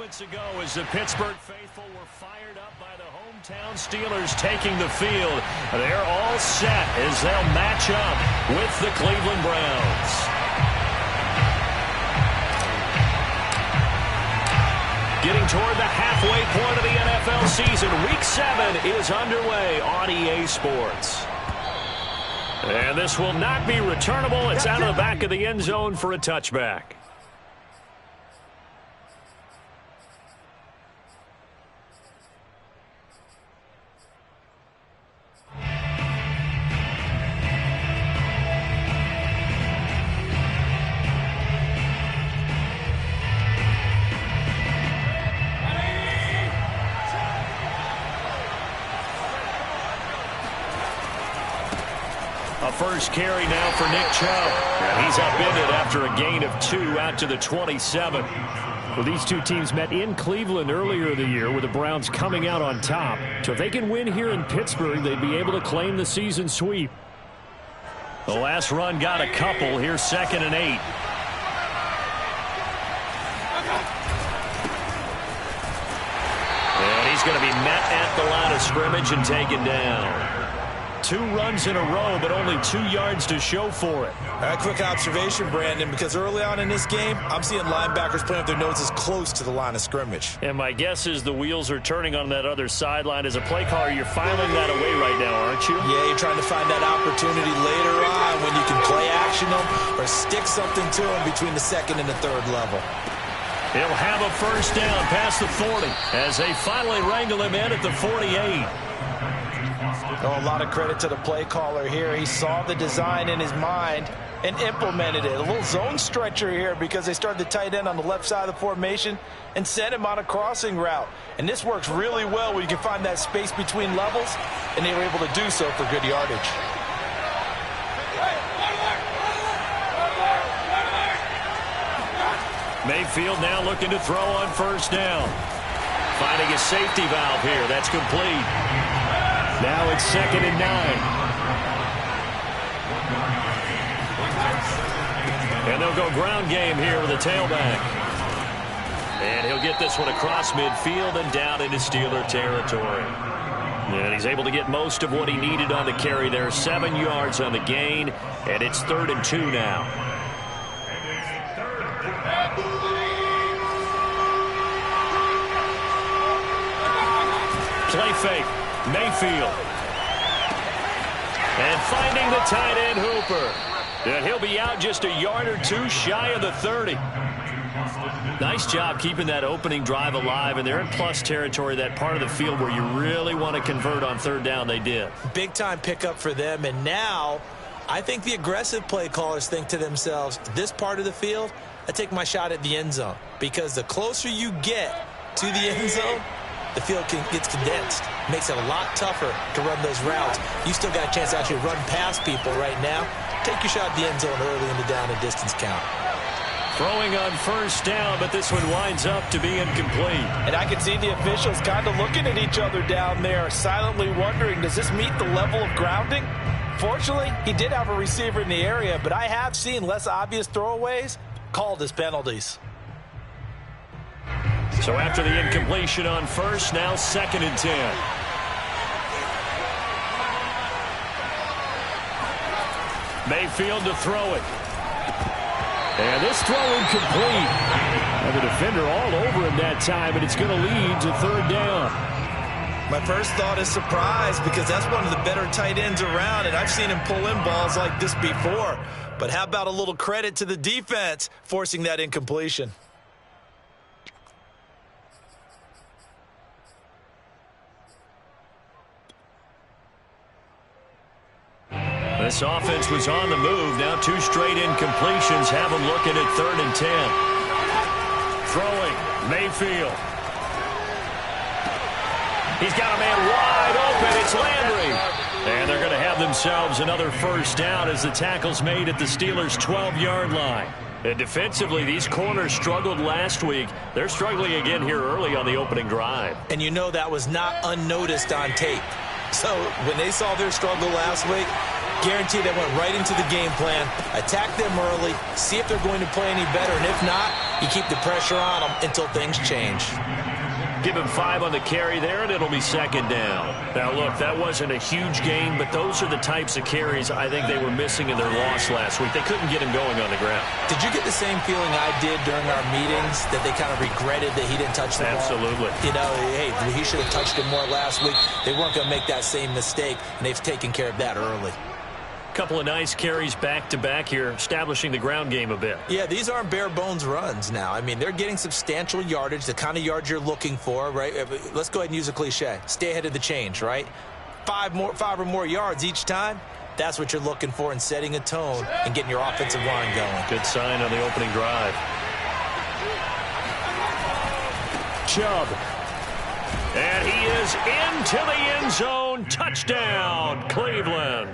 Moments ago, as the Pittsburgh faithful were fired up by the hometown Steelers taking the field, they're all set as they'll match up with the Cleveland Browns. Getting toward the halfway point of the NFL season, Week 7 is underway on EA Sports. And this will not be returnable. It's out of the back of the end zone for a touchback. First carry now for Nick Chubb. And he's upended after a gain of 2 out to the 27. Well, these two teams met in Cleveland earlier in the year with the Browns coming out on top. So if they can win here in Pittsburgh, they'd be able to claim the season sweep. The last run got a couple. Here's 2nd and 8. And he's going to be met at the line of scrimmage and taken down. 2 runs in a row, but only 2 yards to show for it. A quick observation, Brandon, because early on in this game, I'm seeing linebackers playing with their noses close to the line of scrimmage. And my guess is the wheels are turning on that other sideline. As a play caller, you're filing that away right now, aren't you? Yeah, you're trying to find that opportunity later on when you can play action them or stick something to them between the 2nd and the 3rd level. He'll have a first down past the 40 as they finally wrangle him in at the 48. Oh, a lot of credit to the play caller here. He saw the design in his mind and implemented it. A little zone stretcher here because they started the tight end on the left side of the formation and sent him on a crossing route. And this works really well when you can find that space between levels, and they were able to do so for good yardage. Mayfield now looking to throw on first down. Finding a safety valve here. That's complete. Now it's 2nd and 9. And they'll go ground game here with a tailback. And he'll get this one across midfield and down into Steeler territory. And he's able to get most of what he needed on the carry there. 7 yards on the gain, and it's 3rd and 2 now. Play fake. Mayfield. And finding the tight end Hooper. And he'll be out just a yard or 2 shy of the 30. Nice job keeping that opening drive alive, and they're in plus territory, that part of the field where you really want to convert on 3rd down. They did. Big time pickup for them, and now I think the aggressive play callers think to themselves, this part of the field, I take my shot at the end zone, because the closer you get to the end zone, the field gets condensed. Makes it a lot tougher to run those routes. You still got a chance to actually run past people right now. Take your shot at the end zone early in the down and distance count. Throwing on first down, but this one winds up to be incomplete. And I can see the officials kind of looking at each other down there, silently wondering, does this meet the level of grounding? Fortunately, he did have a receiver in the area, but I have seen less obvious throwaways called as penalties. So after the incompletion on first, now 2nd and 10. Mayfield to throw it. And this throw incomplete. And the defender all over him that time, and it's going to lead to 3rd down. My first thought is surprise, because that's one of the better tight ends around, and I've seen him pull in balls like this before. But how about a little credit to the defense forcing that incompletion? This offense was on the move. Now 2 straight incompletions have them looking at 3rd and 10. Throwing, Mayfield. He's got a man wide open. It's Landry. And they're going to have themselves another first down as the tackle's made at the Steelers' 12-yard line. And defensively, these corners struggled last week. They're struggling again here early on the opening drive. And that was not unnoticed on tape. So when they saw their struggle last week, Guaranteed they went right into the game plan, attack them early, see if they're going to play any better, and if not, you keep the pressure on them until things change. Give him 5 on the carry there, and it'll be second down. Now, look, that wasn't a huge gain, but those are the types of carries I think they were missing in their loss last week. They couldn't get him going on the ground. Did you get the same feeling I did during our meetings, that they kind of regretted that he didn't touch the ball? Absolutely. You know, hey, he should have touched it more last week. They weren't going to make that same mistake, and they've taken care of that early. Couple of nice carries back-to-back here, establishing the ground game a bit. Yeah, these aren't bare-bones runs now. I mean, they're getting substantial yardage, the kind of yards you're looking for, right? Let's go ahead and use a cliche. Stay ahead of the change, right? 5 or more yards each time. That's what you're looking for in setting a tone and getting your offensive line going. Good sign on the opening drive. Chubb. And he is into the end zone. Touchdown, Cleveland.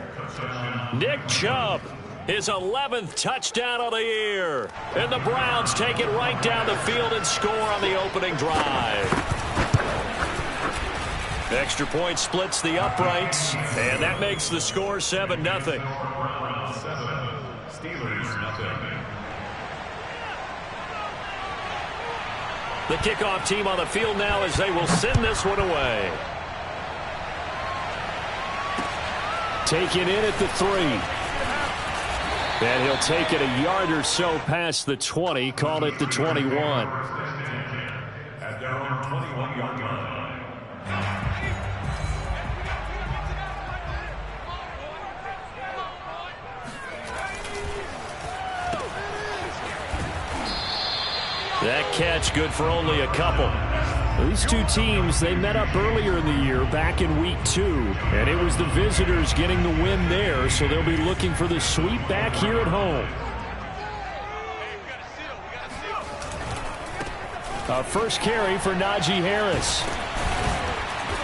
Nick Chubb, his 11th touchdown of the year. And the Browns take it right down the field and score on the opening drive. Extra point splits the uprights, and that makes the score 7-0. Steelers, nothing. The kickoff team on the field now as they will send this one away. Taken in at the 3. And he'll take it a yard or so past the 20, call it the 21. At their own 21-yard line. That catch good for only a couple. These two teams, they met up earlier in the year back in week 2, and it was the visitors getting the win there, so they'll be looking for the sweep back here at home. A first carry for Najee Harris.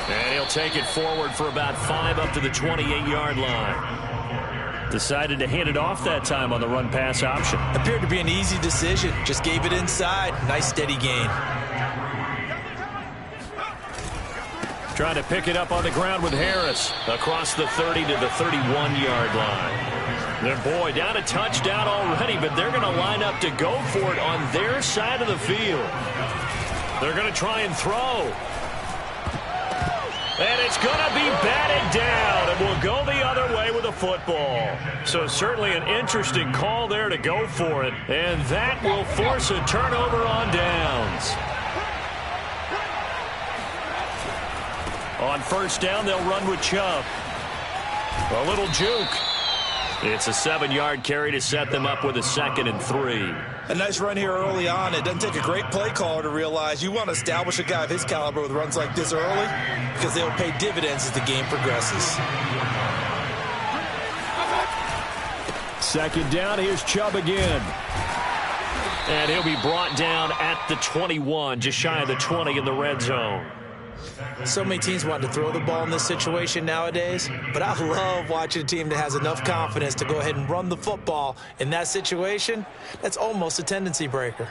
And he'll take it forward for about 5 up to the 28-yard line. Decided to hand it off that time on the run-pass option. Appeared to be an easy decision. Just gave it inside. Nice steady gain. Trying to pick it up on the ground with Harris. Across the 30 to the 31-yard line. Their boy down a touchdown already, but they're going to line up to go for it on their side of the field. They're going to try and throw. And it's going to be batted down, and will go the other way with a football. So certainly an interesting call there to go for it, and that will force a turnover on downs. On first down, they'll run with Chubb. A little juke. It's a 7-yard carry to set them up with a 2nd and 3. A nice run here early on. It doesn't take a great play caller to realize you want to establish a guy of his caliber with runs like this early, because they'll pay dividends as the game progresses. 2nd down, here's Chubb again. And he'll be brought down at the 21, just shy of the 20 in the red zone. So many teams want to throw the ball in this situation nowadays, but I love watching a team that has enough confidence to go ahead and run the football in that situation. That's almost a tendency breaker.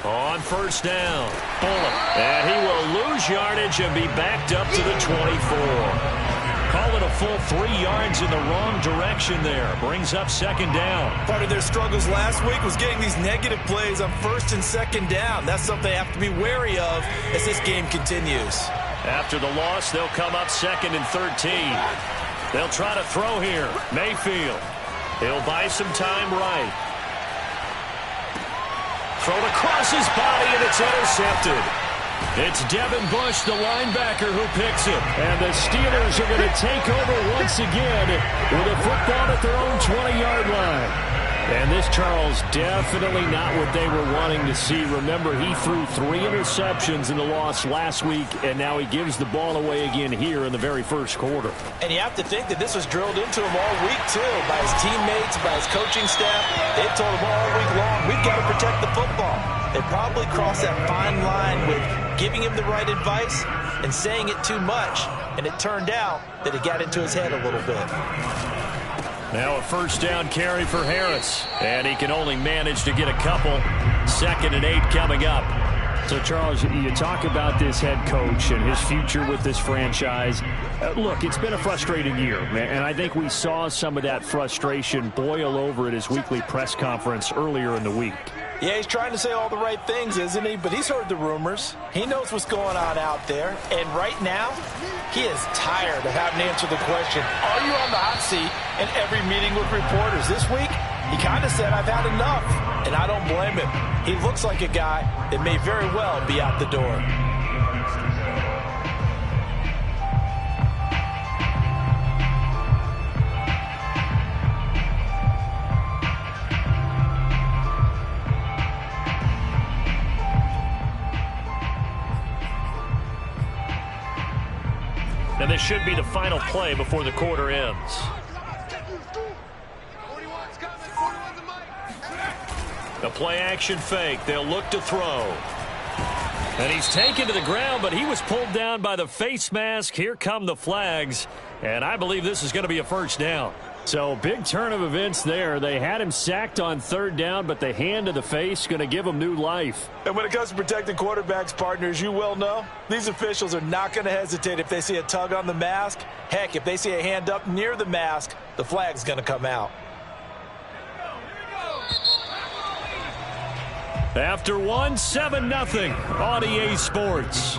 On first down, Bullock. And he will lose yardage and be backed up to the 24. Call it a full 3 yards in the wrong direction there. Brings up 2nd down. Part of their struggles last week was getting these negative plays on 1st and 2nd down. That's something they have to be wary of as this game continues. After the loss, they'll come up 2nd and 13. They'll try to throw here. Mayfield. He'll buy some time right. Thrown across his body, and it's intercepted. It's Devin Bush, the linebacker, who picks it. And the Steelers are going to take over once again with a football at their own 20-yard line. And this, Charles, definitely not what they were wanting to see. Remember, he threw 3 interceptions in the loss last week, and now he gives the ball away again here in the very first quarter. And you have to think that this was drilled into him all week, too, by his teammates, by his coaching staff. They've told him all week long, we've got to protect the football. They probably crossed that fine line with giving him the right advice and saying it too much, and it turned out that it got into his head a little bit. Now a first down carry for Harris, and he can only manage to get a couple. 2nd and 8 coming up. So, Charles, you talk about this head coach and his future with this franchise. Look, it's been a frustrating year, and I think we saw some of that frustration boil over at his weekly press conference earlier in the week. Yeah, he's trying to say all the right things, isn't he? But he's heard the rumors. He knows what's going on out there. And right now, he is tired of having to answer the question, are you on the hot seat in every meeting with reporters? This week, he kind of said, I've had enough. And I don't blame him. He looks like a guy that may very well be out the door. And this should be the final play before the quarter ends. A play-action fake. They'll look to throw. And he's taken to the ground, but he was pulled down by the face mask. Here come the flags. And I believe this is going to be a first down. So, big turn of events there. They had him sacked on third down, but the hand to the face going to give him new life. And when it comes to protecting quarterbacks, partners, you well know, these officials are not going to hesitate if they see a tug on the mask. Heck, if they see a hand up near the mask, the flag's going to come out. After 7-0 on EA Sports.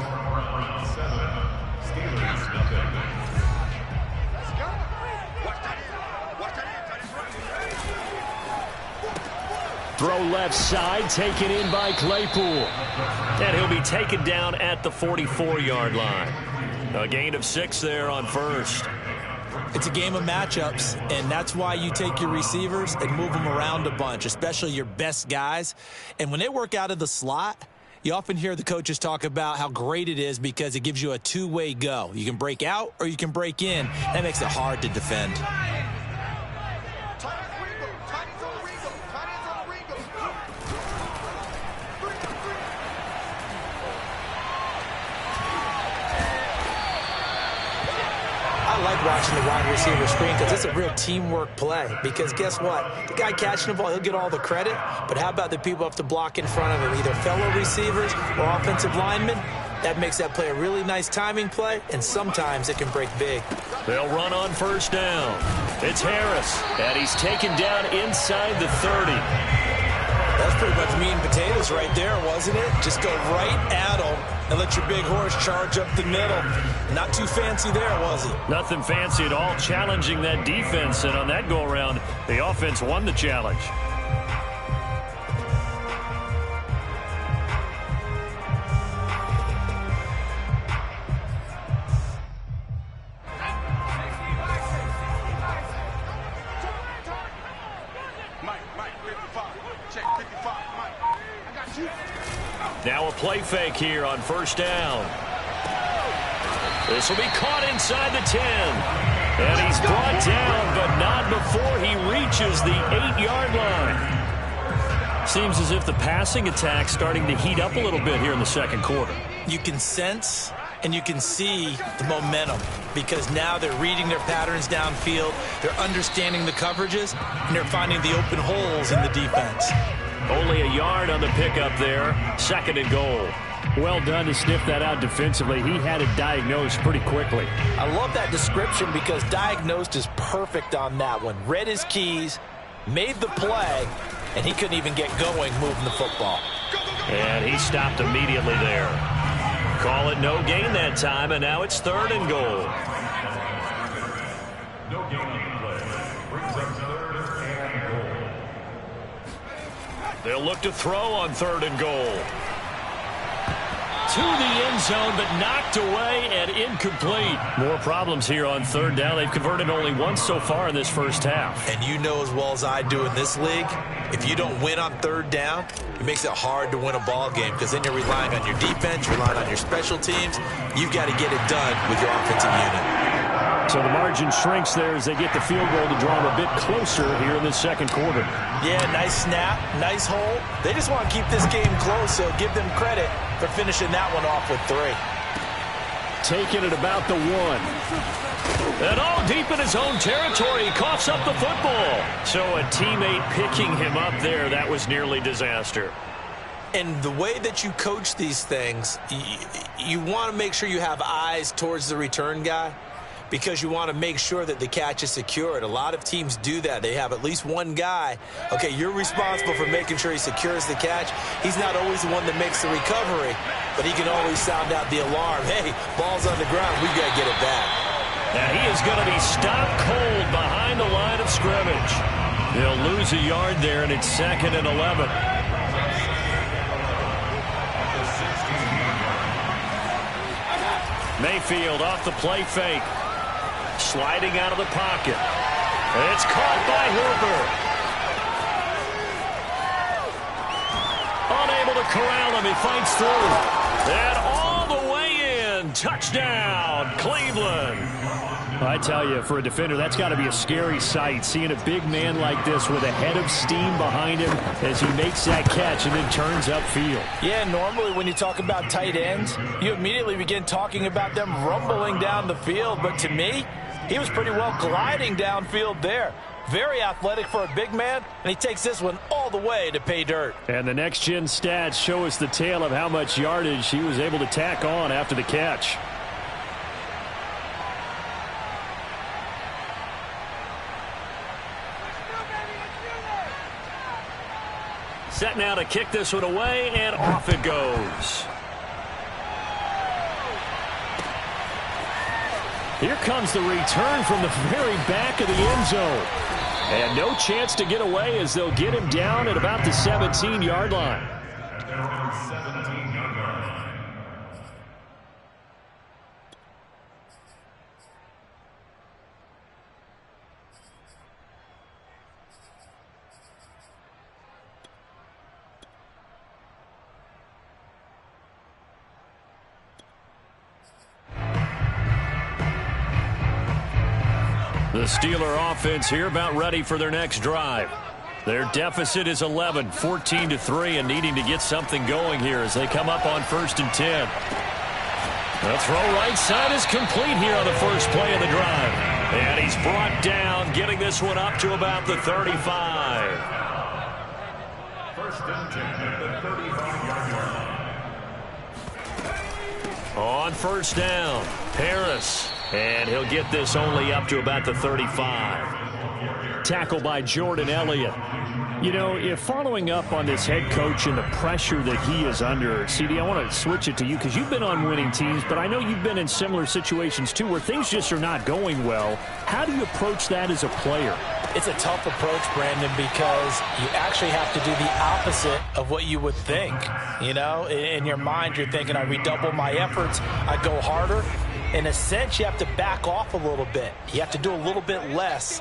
Throw left side, taken in by Claypool. And he'll be taken down at the 44-yard line. A gain of 6 there on first. It's a game of matchups, and that's why you take your receivers and move them around a bunch, especially your best guys. And when they work out of the slot, you often hear the coaches talk about how great it is because it gives you a two-way go. You can break out or you can break in. That makes it hard to defend. I like watching the wide receiver screen because it's a real teamwork play. Because guess what? The guy catching the ball, he'll get all the credit. But how about the people who have to block in front of him, either fellow receivers or offensive linemen? That makes that play a really nice timing play, and sometimes it can break big. They'll run on first down. It's Harris, and he's taken down inside the 30. That's pretty much meat and potatoes right there, wasn't it? Just go right at him and let your big horse charge up the middle. Not too fancy there, was it? Nothing fancy at all, challenging that defense. And on that go-around, the offense won the challenge. Now a play fake here on first down. This will be caught inside the 10. And he's brought down, but not before he reaches the 8-yard line. Seems as if the passing attack's starting to heat up a little bit here in the second quarter. You can sense and you can see the momentum because now they're reading their patterns downfield, they're understanding the coverages, and they're finding the open holes in the defense. Only a yard on the pickup there. Second and goal. Well done to sniff that out defensively. He had it diagnosed pretty quickly. I love that description because diagnosed is perfect on that one. Read his keys, made the play, and he couldn't even get going moving the football. And he stopped immediately there. Call it no gain that time, and now it's third and goal. No gain on the play. Brings up third and goal. They'll look to throw on third and goal. To the end zone, but knocked away and incomplete. More problems here on third down. They've converted only once so far in this first half. And you know as well as I do in this league, if you don't win on third down, it makes it hard to win a ball game because then you're relying on your defense, you're relying on your special teams. You've got to get it done with your offensive unit. So the margin shrinks there as they get the field goal to draw them a bit closer here in the second quarter. Yeah, nice snap, nice hole. They just want to keep this game close, so give them credit for finishing that one off with 3. Taking it about the 1. And all deep in his own territory, he coughs up the football. So a teammate picking him up there, that was nearly disaster. And the way that you coach these things, you want to make sure you have eyes towards the return guy because you want to make sure that the catch is secured. A lot of teams do that. They have at least one guy. Okay, you're responsible for making sure he secures the catch. He's not always the one that makes the recovery, but he can always sound out the alarm. Hey, ball's on the ground. We got to get it back. Now he is going to be stopped cold behind the line of scrimmage. They'll lose a yard there, and it's 2nd and 11. Mayfield off the play fake. Sliding out of the pocket. It's caught by Hooper. Unable to corral him. He fights through. And all the way in. Touchdown, Cleveland. I tell you, for a defender, that's got to be a scary sight, seeing a big man like this with a head of steam behind him as he makes that catch and then turns upfield. Yeah, normally when you talk about tight ends, you immediately begin talking about them rumbling down the field. But to me, he was pretty well gliding downfield there. Very athletic for a big man, and he takes this one all the way to pay dirt. And the next-gen stats show us the tale of how much yardage he was able to tack on after the catch. Set now to kick this one away, and off it goes. Here comes the return from the very back of the end zone. And no chance to get away as they'll get him down at about the 17-yard line. The Steeler offense here about ready for their next drive. Their deficit is 11, 14-3, and needing to get something going here as they come up on 1st and 10. The throw right side is complete here on the first play of the drive. And he's brought down, getting this one up to about the 35. 1st and 10 at the 35-yard line. On 1st down, Harris. And he'll get this only up to about the 35. Tackle by Jordan Elliott. You know, if following up on this head coach and the pressure that he is under, CD, I want to switch it to you because you've been on winning teams, but I know you've been in similar situations too where things just are not going well. How do you approach that as a player? It's a tough approach, Brandon, because you actually have to do the opposite of what you would think. You know, in your mind, you're thinking, I redouble my efforts, I go harder. In a sense, you have to back off a little bit. You have to do a little bit less.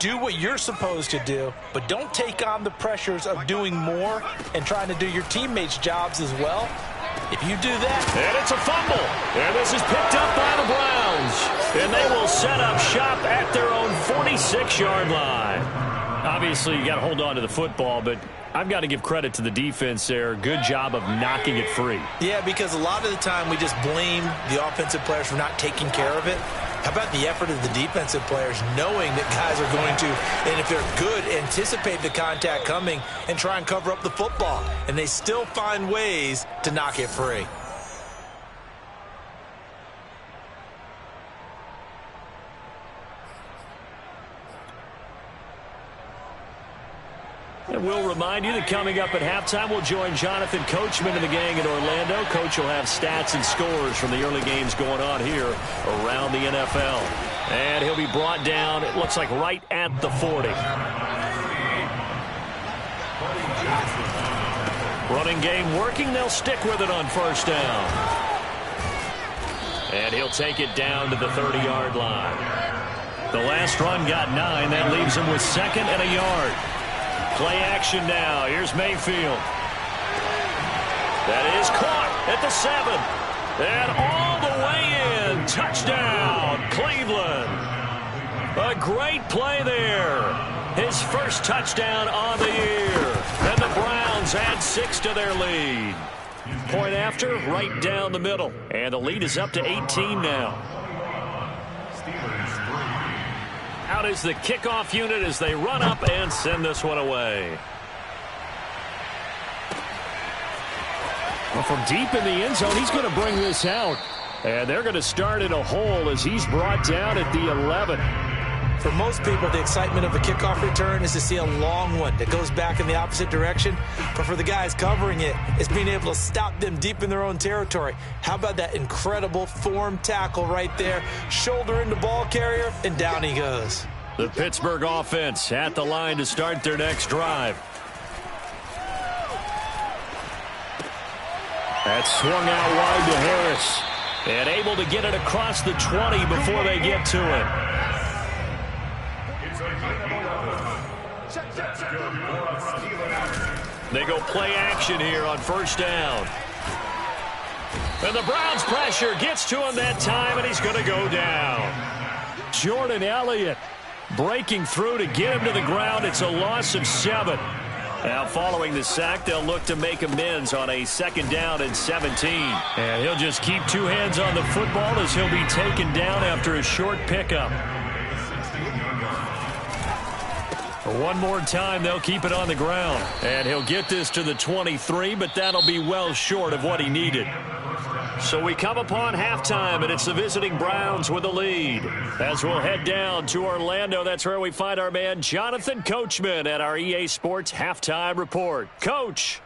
Do what you're supposed to do, but don't take on the pressures of doing more and trying to do your teammates' jobs as well. If you do that... And it's a fumble. And this is picked up by the Browns. And they will set up shop at their own 46-yard line. Obviously, you got to hold on to the football, but I've got to give credit to the defense there. Good job of knocking it free. Yeah, because a lot of the time we just blame the offensive players for not taking care of it. How about the effort of the defensive players knowing that guys are going to, and if they're good, anticipate the contact coming and try and cover up the football. And they still find ways to knock it free. And we'll remind you that coming up at halftime, we'll join Jonathan Coachman and the gang in Orlando. Coach will have stats and scores from the early games going on here around the NFL. And he'll be brought down, it looks like right at the 40. Running game working. They'll stick with it on 1st down. And he'll take it down to the 30-yard line. The last run got 9. That leaves him with 2nd and a yard. Play action now. Here's Mayfield. That is caught at the 7. And all the way in. Touchdown, Cleveland. A great play there. His first touchdown on the year. And the Browns add 6 to their lead. Point after, right down the middle. And the lead is up to 18 now. Out is the kickoff unit as they run up and send this one away. Well, from deep in the end zone, he's going to bring this out. And they're going to start in a hole as he's brought down at the 11. For most people, the excitement of a kickoff return is to see a long one that goes back in the opposite direction. But for the guys covering it, it's being able to stop them deep in their own territory. How about that incredible form tackle right there? Shoulder into ball carrier, and down he goes. The Pittsburgh offense at the line to start their next drive. That's swung out wide to Harris. And able to get it across the 20 before they get to it. They go play action here on first down. And the Browns pressure gets to him that time, and he's going to go down. Jordan Elliott breaking through to get him to the ground. It's a loss of 7. Now following the sack, they'll look to make amends on a 2nd down and 17. And he'll just keep 2 hands on the football as he'll be taken down after a short pickup. One more time, they'll keep it on the ground. And he'll get this to the 23, but that'll be well short of what he needed. So we come upon halftime, and it's the visiting Browns with the lead. As we'll head down to Orlando, that's where we find our man Jonathan Coachman at our EA Sports Halftime Report. Coach.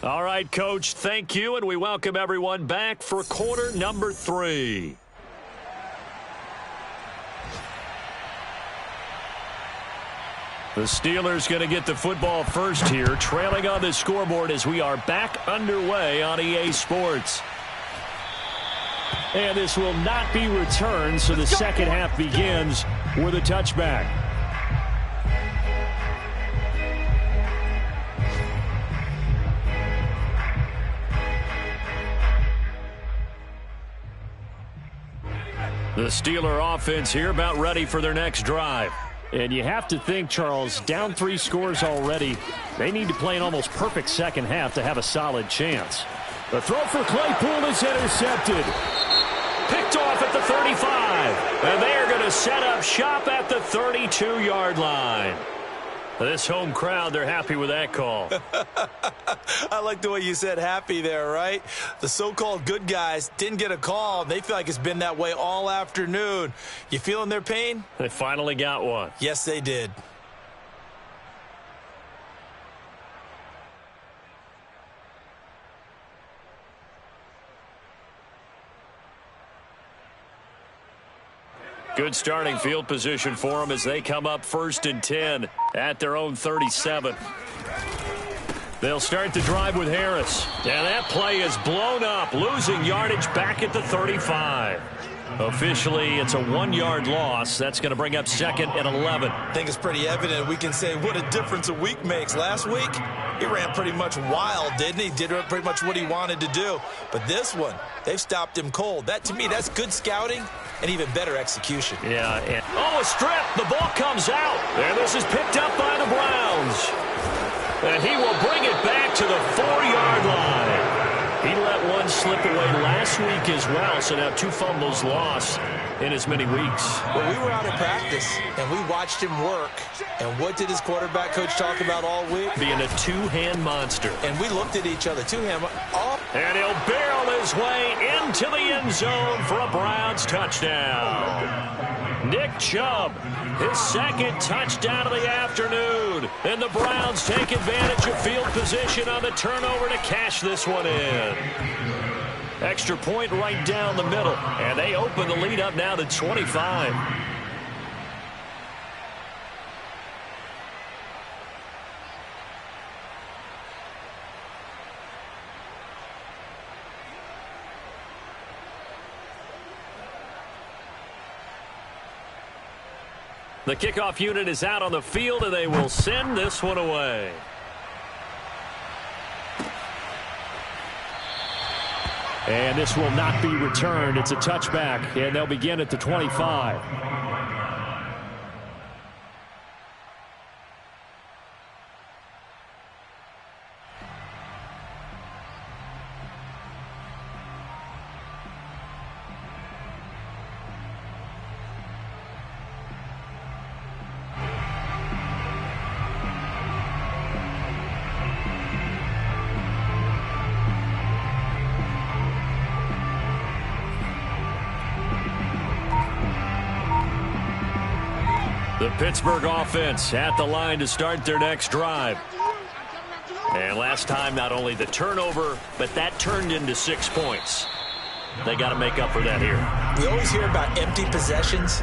All right, Coach, thank you, and we welcome everyone back for quarter number 3. The Steelers going to get the football first here, trailing on the scoreboard as we are back underway on EA Sports. And this will not be returned, so the second half begins with a touchback. The Steeler offense here about ready for their next drive. And you have to think, Charles, down 3 scores already. They need to play an almost perfect second half to have a solid chance. The throw for Claypool is intercepted. Picked off at the 35. And they are going to set up shop at the 32-yard line. This home crowd, they're happy with that call. I like the way you said happy there, right? The so-called good guys didn't get a call. They feel like it's been that way all afternoon. You feeling their pain? They finally got one. Yes, they did. Good starting field position for them as they come up 1st and 10 at their own 37. They'll start the drive with Harris. And that play is blown up, losing yardage back at the 35. Officially, it's a 1-yard loss. That's going to bring up 2nd and 11. I think it's pretty evident. We can say what a difference a week makes. Last week, he ran pretty much wild, didn't he? Did pretty much what he wanted to do. But this one, they've stopped him cold. That, to me, that's good scouting and even better execution. Yeah. A strip. The ball comes out. And this is picked up by the Browns. And he will bring it back to the 4-yard line. He let one slip away last week as well, so now 2 fumbles lost in as many weeks. Well, we were out of practice, and we watched him work. And what did his quarterback coach talk about all week? Being a 2-hand monster. And we looked at each other. 2-hand. Oh. And he'll barrel his way into the end zone for a Browns touchdown. Nick Chubb, his 2nd touchdown of the afternoon. And the Browns take advantage of field position on the turnover to cash this one in. Extra point right down the middle. And they open the lead up now to 25. The kickoff unit is out on the field, and they will send this one away. And this will not be returned. It's a touchback, and they'll begin at the 25. The Pittsburgh offense at the line to start their next drive. And last time, not only the turnover, but that turned into 6 points. They got to make up for that here. We always hear about empty possessions,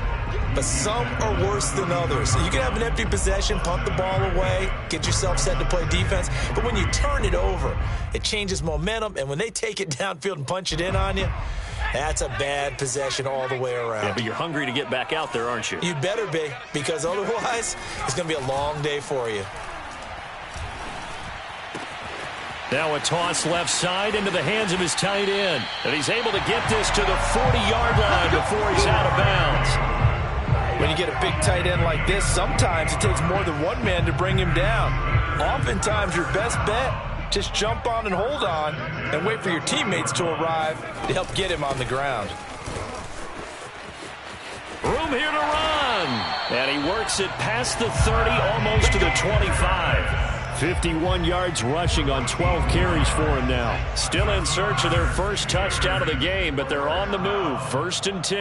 but some are worse than others. You can have an empty possession, punt the ball away, get yourself set to play defense, but when you turn it over, it changes momentum, and when they take it downfield and punch it in on you, that's a bad possession all the way around. Yeah, but you're hungry to get back out there, aren't you? You better be, because otherwise, it's going to be a long day for you. Now a toss left side into the hands of his tight end. And he's able to get this to the 40-yard line before he's out of bounds. When you get a big tight end like this, sometimes it takes more than one man to bring him down. Oftentimes, your best bet, just jump on and hold on and wait for your teammates to arrive to help get him on the ground. Room here to run. And he works it past the 30, almost to the 25. 51 yards rushing on 12 carries for him now. Still in search of their first touchdown of the game, but they're on the move. 1st and 10.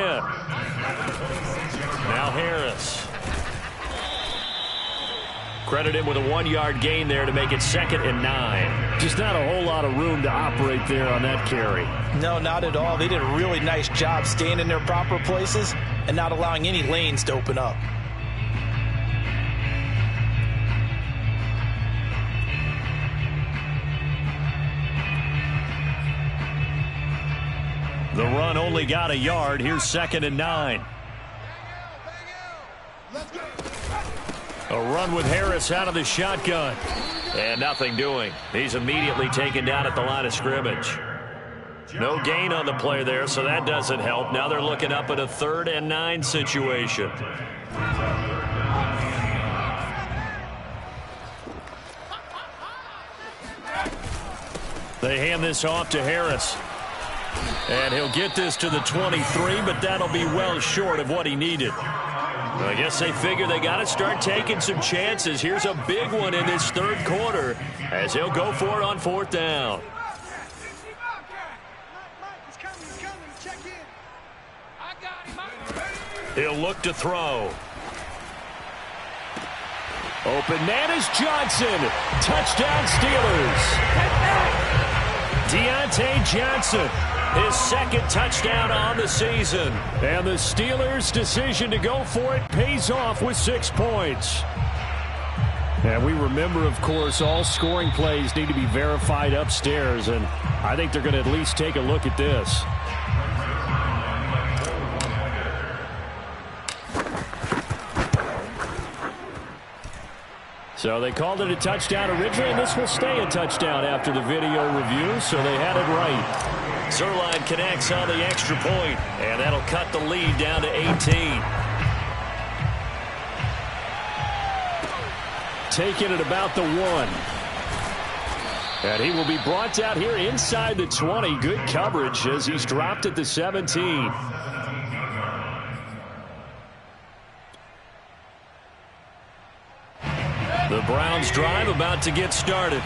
Now Harris. Credit him with a 1-yard gain there to make it 2nd and 9. Just not a whole lot of room to operate there on that carry. No, not at all. They did a really nice job staying in their proper places and not allowing any lanes to open up. The run only got a yard. Here's 2nd and 9. A run with Harris out of the shotgun. And nothing doing. He's immediately taken down at the line of scrimmage. No gain on the play there, so that doesn't help. Now they're looking up at a 3rd and 9 situation. They hand this off to Harris. And he'll get this to the 23, but that'll be well short of what he needed. I guess they figure they got to start taking some chances. Here's a big one in this 3rd quarter as he'll go for it on 4th down. He'll look to throw. Open man is Johnson. Touchdown Steelers. Deontay Johnson. His 2nd touchdown on the season. And the Steelers' decision to go for it pays off with 6 points. And we remember, of course, all scoring plays need to be verified upstairs. And I think they're going to at least take a look at this. So they called it a touchdown originally, and this will stay a touchdown after the video review, so they had it right. Zuerlein connects on the extra point, and that'll cut the lead down to 18. Taking it about the 1. And he will be brought out here inside the 20. Good coverage as he's dropped at the 17. The Browns drive about to get started.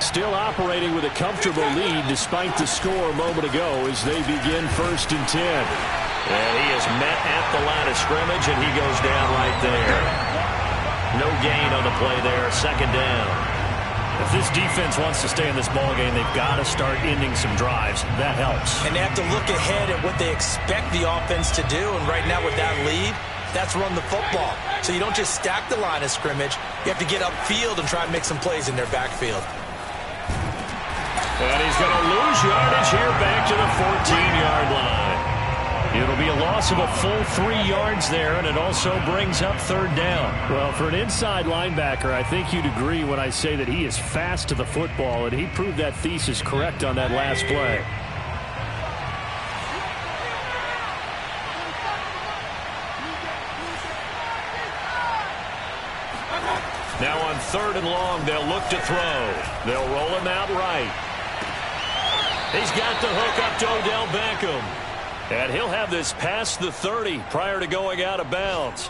Still operating with a comfortable lead despite the score a moment ago as they begin 1st and 10. And he is met at the line of scrimmage, and he goes down right there. No gain on the play there, 2nd down. If this defense wants to stay in this ballgame, they've got to start ending some drives. That helps. And they have to look ahead at what they expect the offense to do, and right now with that lead, that's run the football. So you don't just stack the line of scrimmage. You have to get upfield and try and make some plays in their backfield. And he's going to lose yardage here back to the 14-yard line. It'll be a loss of a full 3 yards there, and it also brings up 3rd down. Well, for an inside linebacker, I think you'd agree when I say that he is fast to the football, and he proved that thesis correct on that last play. Now on 3rd and long, they'll look to throw. They'll roll him out right. He's got the hook up to Odell Beckham. And he'll have this past the 30 prior to going out of bounds.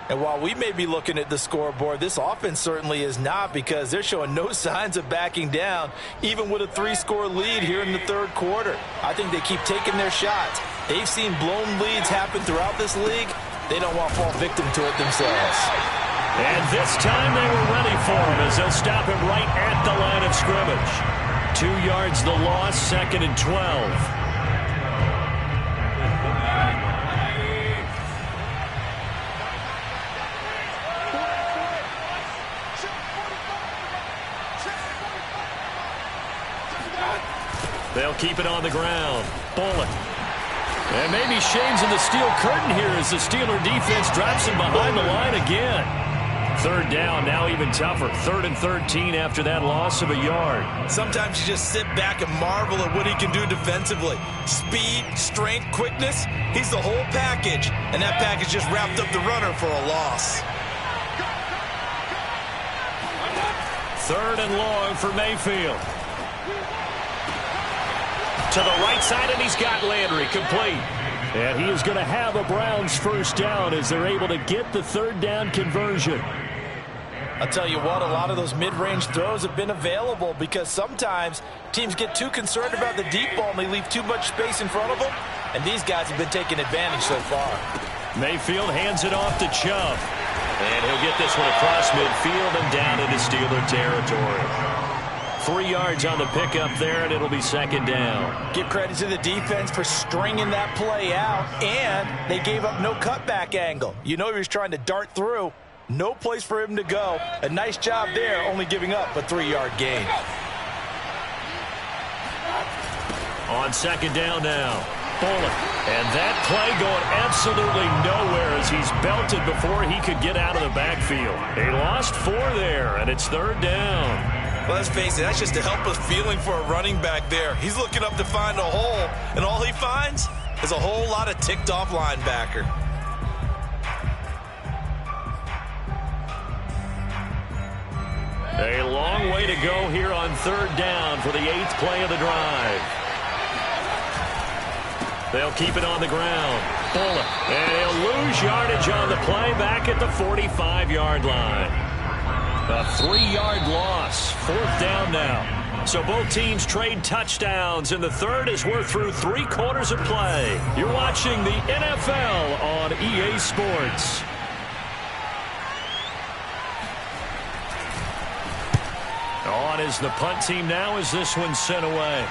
And while we may be looking at the scoreboard, this offense certainly is not, because they're showing no signs of backing down, even with a 3-score lead here in the 3rd quarter. I think they keep taking their shots. They've seen blown leads happen throughout this league. They don't want to fall victim to it themselves. And this time they were ready for him as they'll stop him right at the line of scrimmage. 2 yards the loss, 2nd and 12. They'll keep it on the ground. Bullock. And maybe Shane's in the steel curtain here as the Steeler defense drops him behind the line again. 3rd down, now even tougher. 3rd and 13 after that loss of a yard. Sometimes you just sit back and marvel at what he can do defensively. Speed, strength, quickness. He's the whole package. And that package just wrapped up the runner for a loss. 3rd and long for Mayfield. To the right side, and he's got Landry complete. And he is going to have a Browns 1st down as they're able to get the 3rd down conversion. I'll tell you what, a lot of those mid-range throws have been available, because sometimes teams get too concerned about the deep ball and they leave too much space in front of them, and these guys have been taking advantage so far. Mayfield hands it off to Chubb. And he'll get this one across midfield and down into Steeler territory. 3 yards on the pickup there, and it'll be 2nd down. Give credit to the defense for stringing that play out, and they gave up no cutback angle. You know he was trying to dart through. No place for him to go. A nice job there, only giving up a 3-yard gain. On 2nd down now, Bullock. And that play going absolutely nowhere as he's belted before he could get out of the backfield. He lost 4 there, and it's 3rd down. Well, let's face it, that's just a helpless feeling for a running back there. He's looking up to find a hole, and all he finds is a whole lot of ticked-off linebacker. A long way to go here on 3rd down for the 8th play of the drive. They'll keep it on the ground. Bullock. And he'll lose yardage on the play back at the 45-yard line. A 3-yard loss. 4th down now. So both teams trade touchdowns, and the 3rd as we're through 3 quarters of play. You're watching the NFL on EA Sports. On is the punt team now as this one's sent away.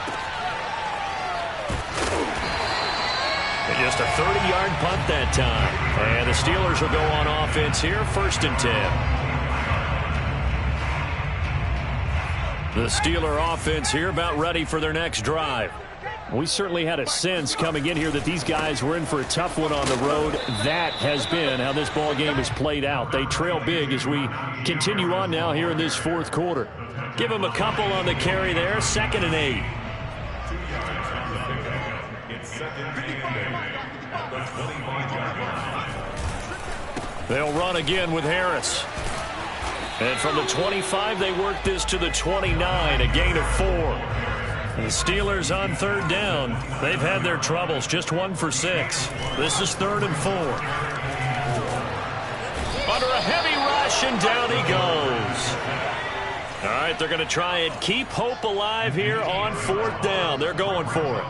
Just a 30-yard punt that time. And the Steelers will go on offense here, 1st and 10. The Steeler offense here about ready for their next drive. We certainly had a sense coming in here that these guys were in for a tough one on the road. That has been how this ball game has played out. They trail big as we continue on now here in this 4th quarter. Give them a couple on the carry there, 2nd and 8. They'll run again with Harris. And from the 25, they work this to the 29, a gain of 4. The Steelers on 3rd down. They've had their troubles, just 1 for 6. This is 3rd and 4. Under a heavy rush, and down he goes. All right, they're going to try and keep hope alive here on 4th down. They're going for it.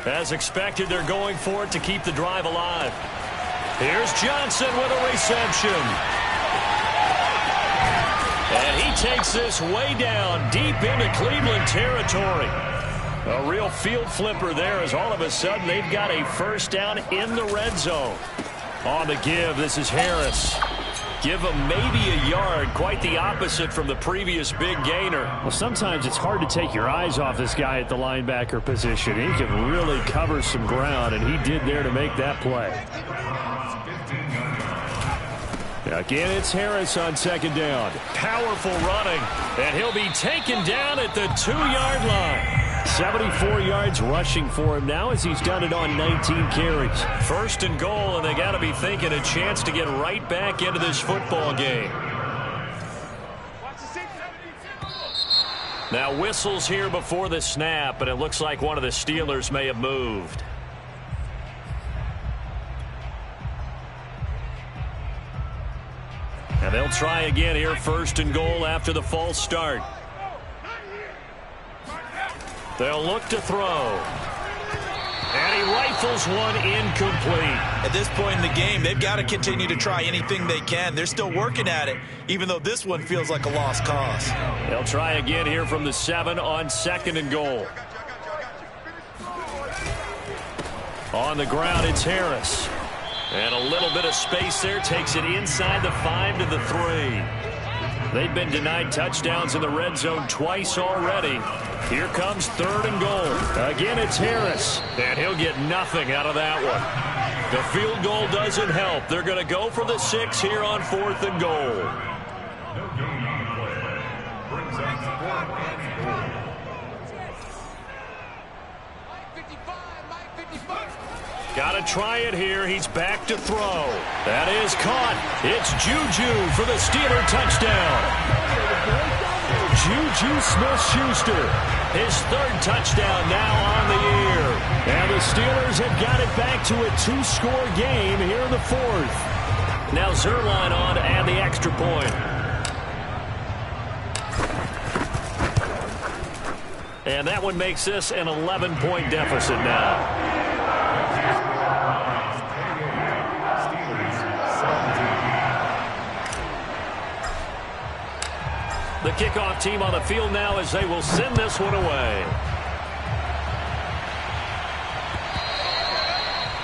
As expected, they're going for it to keep the drive alive. Here's Johnson with a reception. And he takes this way down, deep into Cleveland territory. A real field flipper there as all of a sudden they've got a 1st down in the red zone. On the give, this is Harris. Give him maybe a yard, quite the opposite from the previous big gainer. Well, sometimes it's hard to take your eyes off this guy at the linebacker position. He can really cover some ground, and he did there to make that play. Again, it's Harris on second down. Powerful running, and he'll be taken down at the 2-yard line. 74 yards rushing for him now as he's done it on 19 carries. First and goal, and they got to be thinking a chance to get right back into this football game. Now whistles here before the snap, and it looks like one of the Steelers may have moved. And they'll try again here, first and goal after the false start. They'll look to throw. And he rifles one incomplete. At this point in the game, they've got to continue to try anything they can. They're still working at it, even though this one feels like a lost cause. They'll try again here from the 7 on second and goal. On the ground, it's Harris. And a little bit of space there, takes it inside the 5 to the 3. They've been denied touchdowns in the red zone twice already. Here comes third and goal. Again, it's Harris. And he'll get nothing out of that one. The field goal doesn't help. They're going to go for the 6 here on fourth and goal. No gain on the play. Brings up 4th and goal. Got to try it here. He's back to throw. That is caught. It's Juju for the Steeler touchdown. Juju Smith-Schuster. His 3rd touchdown now on the year. And the Steelers have got it back to a 2-score game here in the 4th. Now Zuerlein on to add the extra point. And that one makes this an 11-point deficit now. The kickoff team on the field now as they will send this one away.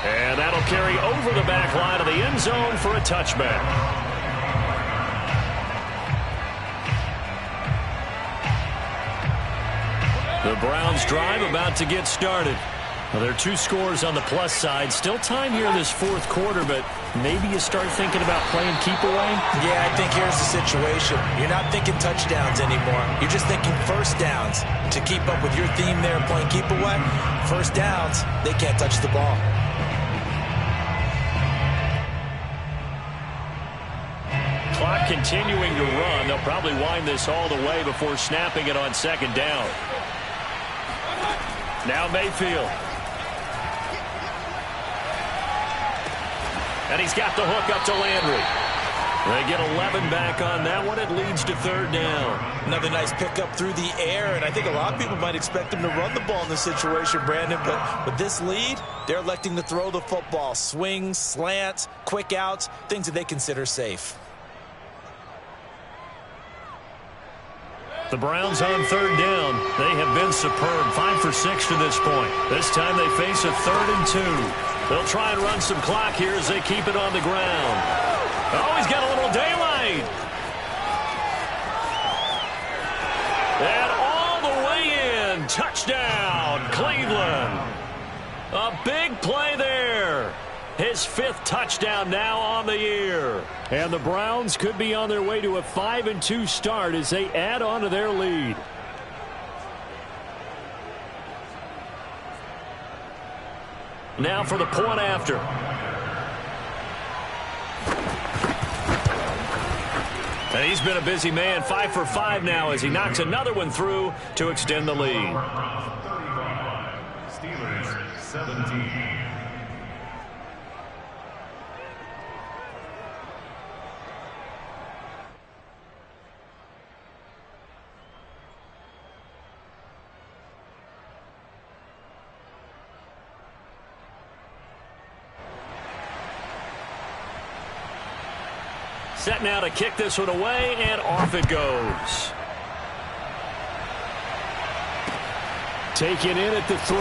And that'll carry over the back line of the end zone for a touchback. The Browns drive about to get started. Well, there are 2 scores on the plus side. Still time here in this 4th quarter, but maybe you start thinking about playing keep away? Yeah, I think here's the situation. You're not thinking touchdowns anymore. You're just thinking first downs. To keep up with your theme there, playing keep away, first downs, they can't touch the ball. Clock continuing to run. They'll probably wind this all the way before snapping it on second down. Now Mayfield. And he's got the hook up to Landry. They get 11 back on that one. It leads to 3rd down. Another nice pickup through the air, and I think a lot of people might expect him to run the ball in this situation, Brandon, but with this lead, they're electing to throw the football. Swings, slants, quick outs, things that they consider safe. The Browns on 3rd down. They have been superb. 5 for 6 to this point. This time they face a 3rd and 2. They'll try and run some clock here as they keep it on the ground. Oh, he's got a little daylight. And all the way in. Touchdown, Cleveland. A big play there. His 5th touchdown now on the year. And the Browns could be on their way to a 5-2 start as they add on to their lead. Now for the point after. And he's been a busy man. 5 for 5 now as he knocks another one through to extend the lead. Steelers 17. Set now to kick this one away, and off it goes. Taken in at the 3.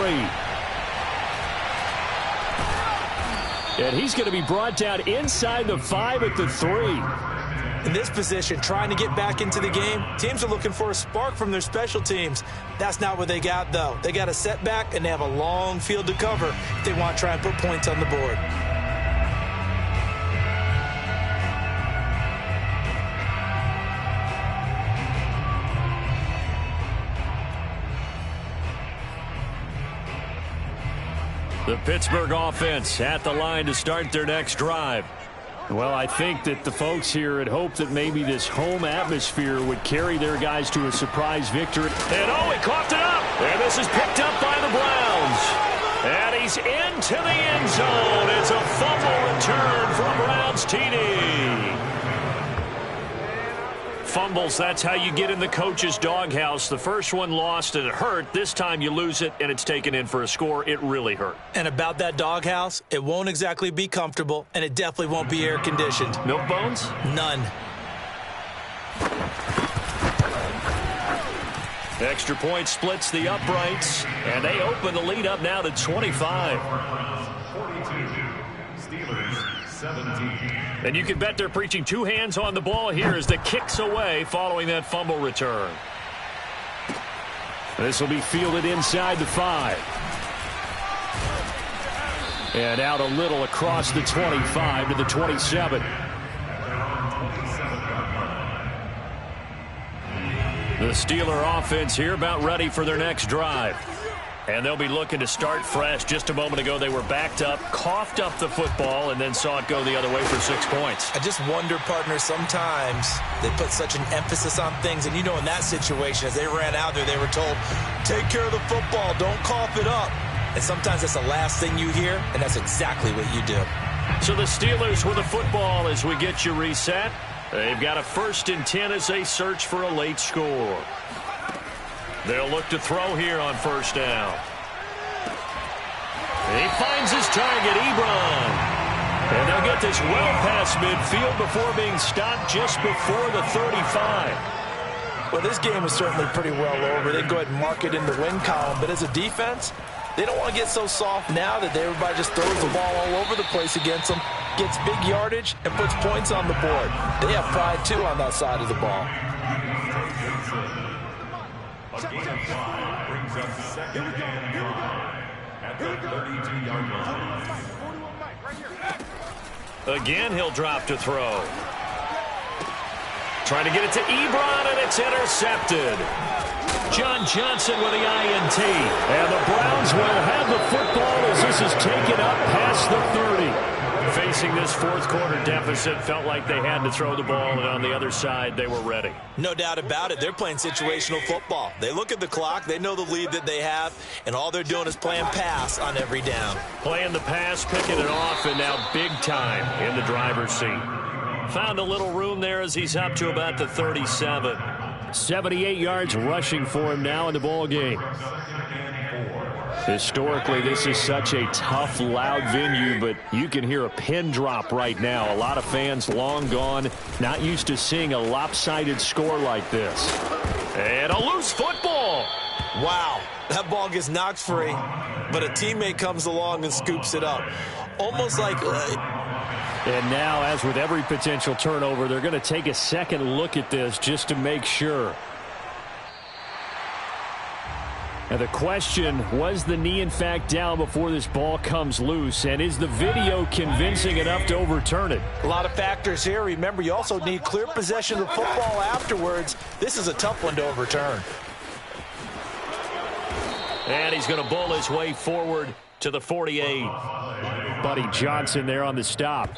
And he's going to be brought down inside the 5 at the 3. In this position, trying to get back into the game, teams are looking for a spark from their special teams. That's not what they got, though. They got a setback, and they have a long field to cover if they want to try and put points on the board. The Pittsburgh offense at the line to start their next drive. Well, I think that the folks here had hoped that maybe this home atmosphere would carry their guys to a surprise victory. And he coughed it up. And this is picked up by the Browns. And he's into the end zone. It's a fumble return from Browns TD. Fumbles, that's how you get in the coach's doghouse. The first one lost and it hurt. This time you lose it and it's taken in for a score. It really hurt. And about that doghouse, it won't exactly be comfortable, and it definitely won't be air-conditioned. Milk bones? None. Extra point splits the uprights, and they open the lead up now to 25. 42. Steelers 17. And you can bet they're preaching two hands on the ball here as the kick's away following that fumble return. This will be fielded inside the 5. And out a little across the 25 to the 27. The Steeler offense here about ready for their next drive. And they'll be looking to start fresh. Just a moment ago, they were backed up, coughed up the football, and then saw it go the other way for 6 points. I just wonder, partner, sometimes they put such an emphasis on things. And, you know, in that situation, as they ran out there, they were told, take care of the football, don't cough it up. And sometimes that's the last thing you hear, and that's exactly what you do. So the Steelers with the football as we get you reset. They've got a 1st and 10 as they search for a late score. They'll look to throw here on 1st down. He finds his target, Ebron. And they'll get this well past midfield before being stopped just before the 35. Well, this game is certainly pretty well over. They can go ahead and mark it in the win column. But as a defense, they don't want to get so soft now that everybody just throws the ball all over the place against them, gets big yardage, and puts points on the board. They have pride, too, on that side of the ball. A gain of 5 brings up 2nd and 5 at the 32-yard line. Again, he'll drop to throw. Trying to get it to Ebron, and it's intercepted. John Johnson with the INT. And the Browns will have the football as this is taken up past the 30. Facing this 4th quarter deficit, felt like they had to throw the ball, and on the other side, they were ready. No doubt about it. They're playing situational football. They look at the clock. They know the lead that they have, and all they're doing is playing pass on every down. Playing the pass, picking it off, and now big time in the driver's seat. Found a little room there as he's up to about the 37. 78 yards rushing for him now in the ball game. Historically, this is such a tough, loud venue, but you can hear a pin drop right now. A lot of fans long gone, not used to seeing a lopsided score like this. And a loose football. Wow, that ball gets knocked free, but a teammate comes along and scoops it up. Almost like... And now, as with every potential turnover, they're going to take a second look at this just to make sure. And the question, was the knee in fact down before this ball comes loose? And is the video convincing enough to overturn it? A lot of factors here. Remember, you also need clear possession of the football afterwards. This is a tough one to overturn. And he's going to bowl his way forward to the 48. Buddy Johnson there on the stop.